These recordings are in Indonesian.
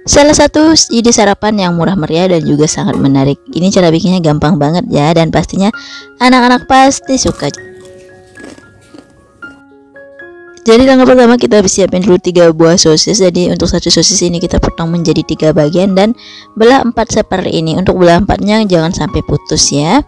Salah satu ide sarapan yang murah meriah dan juga sangat menarik. Ini cara bikinnya gampang banget ya, dan pastinya anak-anak pasti suka. Jadi langkah pertama kita siapin dulu 3 buah sosis. Jadi untuk satu sosis ini kita potong menjadi 3 bagian dan belah 4 seperti ini. Untuk belah 4-nya jangan sampai putus ya.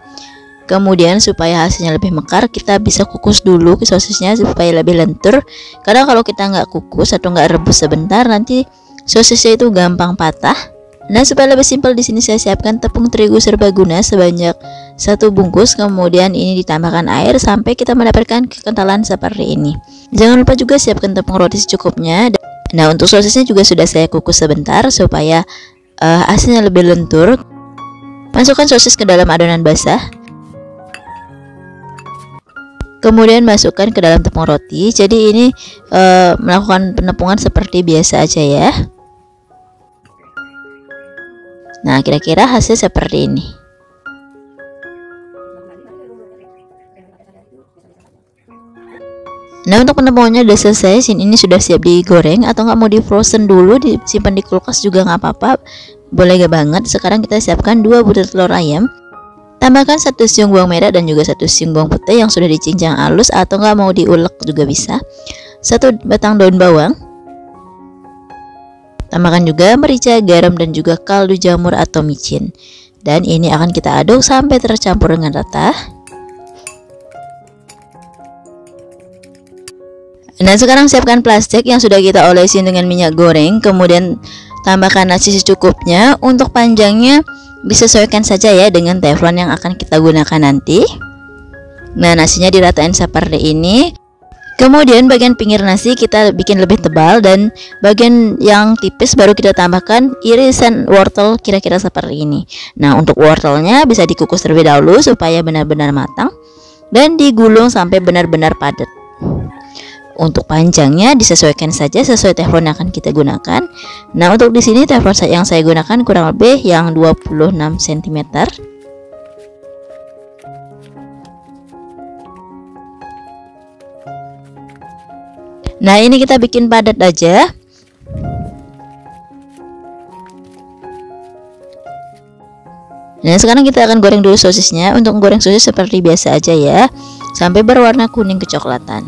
Kemudian supaya hasilnya lebih mekar, kita bisa kukus dulu sosisnya supaya lebih lentur. Karena kalau kita nggak kukus atau nggak rebus sebentar, nanti sosisnya itu gampang patah. Nah, supaya lebih simpel di sini saya siapkan tepung terigu serbaguna sebanyak 1 bungkus. Kemudian ini ditambahkan air sampai kita mendapatkan kekentalan seperti ini. Jangan lupa juga siapkan tepung roti secukupnya. Nah, untuk sosisnya juga sudah saya kukus sebentar supaya hasilnya lebih lentur. Masukkan sosis ke dalam adonan basah. Kemudian masukkan ke dalam tepung roti. Jadi ini melakukan penepungan seperti biasa aja ya. Nah, kira-kira hasil seperti ini. Nah, untuk penepungannya udah selesai. Ini sudah siap digoreng, atau nggak mau di frozen dulu, disimpan di kulkas juga nggak apa-apa, boleh gak banget. Sekarang kita siapkan 2 butir telur ayam. Tambahkan 1 siung bawang merah dan juga 1 siung bawang putih yang sudah dicincang halus, atau nggak mau diulek juga bisa. 1 batang daun bawang. Tambahkan juga merica, garam, dan juga kaldu jamur atau micin. Dan ini akan kita aduk sampai tercampur dengan rata. Nah, sekarang siapkan plastik yang sudah kita olesin dengan minyak goreng. Kemudian tambahkan nasi secukupnya. Untuk panjangnya disesuaikan saja ya dengan teflon yang akan kita gunakan nanti. Nah, nasinya diratain seperti ini. Kemudian bagian pinggir nasi kita bikin lebih tebal, dan bagian yang tipis baru kita tambahkan irisan wortel kira-kira seperti ini. Nah, untuk wortelnya bisa dikukus terlebih dahulu supaya benar-benar matang dan digulung sampai benar-benar padat. Untuk panjangnya disesuaikan saja sesuai teflon yang akan kita gunakan. Nah, untuk di sini teflon yang saya gunakan kurang lebih yang 26 cm. Nah, ini kita bikin padat aja. Nah, sekarang kita akan goreng dulu sosisnya. Untuk goreng sosis seperti biasa aja ya, sampai berwarna kuning kecoklatan.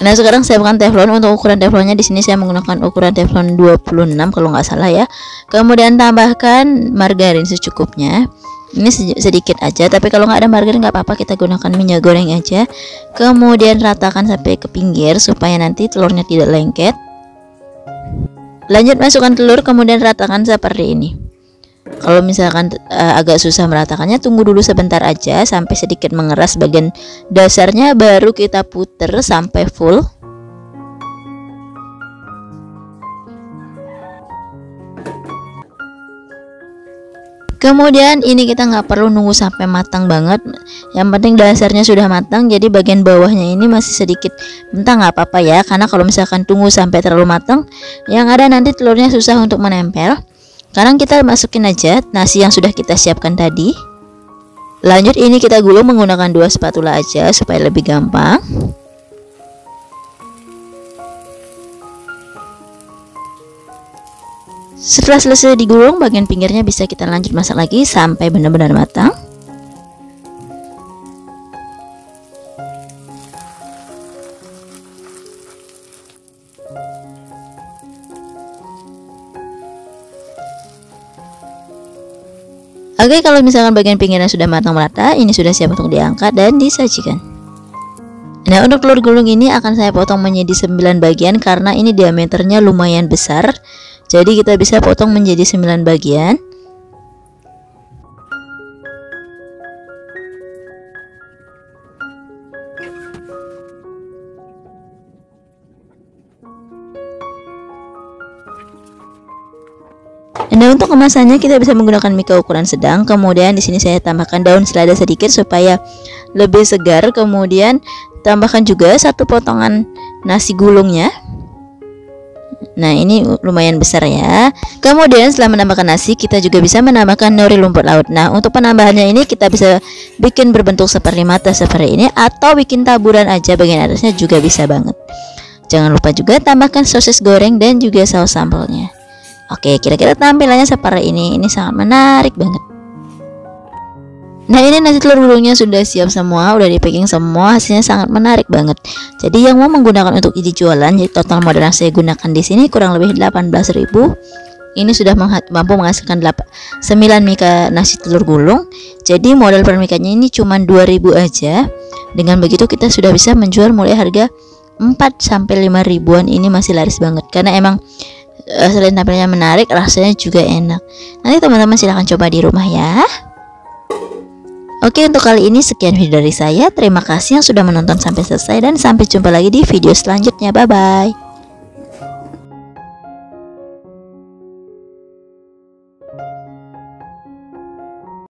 Nah, sekarang siapkan teflon. Untuk ukuran teflonnya di sini saya menggunakan ukuran teflon 26 kalau nggak salah ya. Kemudian tambahkan margarin secukupnya. Ini sedikit aja, tapi kalau nggak ada margarin nggak apa-apa, kita gunakan minyak goreng aja. Kemudian ratakan sampai ke pinggir supaya nanti telurnya tidak lengket. Lanjut masukkan telur, kemudian ratakan seperti ini. Kalau misalkan agak susah meratakannya, tunggu dulu sebentar aja sampai sedikit mengeras bagian dasarnya, baru kita puter sampai full. Kemudian ini kita nggak perlu nunggu sampai matang banget, yang penting dasarnya sudah matang. Jadi bagian bawahnya ini masih sedikit mentah nggak apa-apa ya, karena kalau misalkan tunggu sampai terlalu matang, yang ada nanti telurnya susah untuk menempel. Sekarang kita masukin aja nasi yang sudah kita siapkan tadi. Lanjut ini kita gulung menggunakan 2 spatula aja supaya lebih gampang. Setelah selesai digulung, bagian pinggirnya bisa kita lanjut masak lagi sampai benar-benar matang. Oke, kalau misalkan bagian pinggirnya sudah matang merata, ini sudah siap untuk diangkat dan disajikan. Nah, untuk telur gulung ini akan saya potong menjadi 9 bagian karena ini diameternya lumayan besar. Jadi kita bisa potong menjadi 9 bagian. Nah, untuk kemasannya kita bisa menggunakan mika ukuran sedang. Kemudian di sini saya tambahkan daun selada sedikit supaya lebih segar. Kemudian tambahkan juga satu potongan nasi gulungnya. Nah, ini lumayan besar ya. Kemudian setelah menambahkan nasi, kita juga bisa menambahkan nori rumput laut. Nah, untuk penambahannya ini kita bisa bikin berbentuk seperti mata seperti ini, atau bikin taburan aja bagian atasnya juga bisa banget. Jangan lupa juga tambahkan sosis goreng dan juga saus sambalnya. Oke, kira-kira tampilannya seperti ini. Ini sangat menarik banget. Nah, ini nasi telur gulungnya sudah siap semua, udah di packing semua, hasilnya sangat menarik banget. Jadi yang mau menggunakan untuk ide jualan, jadi total modal yang saya gunakan di sini kurang lebih 18.000. Ini sudah mampu menghasilkan 9 mika nasi telur gulung. Jadi modal per mikanya ini cuma 2.000 aja. Dengan begitu kita sudah bisa menjual mulai harga 4 sampai 5 ribuan. Ini masih laris banget karena emang selain tampilnya menarik, rasanya juga enak. Nanti teman-teman silahkan coba di rumah ya. Oke, untuk kali ini sekian video dari saya. Terima kasih yang sudah menonton sampai selesai, dan sampai jumpa lagi di video selanjutnya. Bye bye.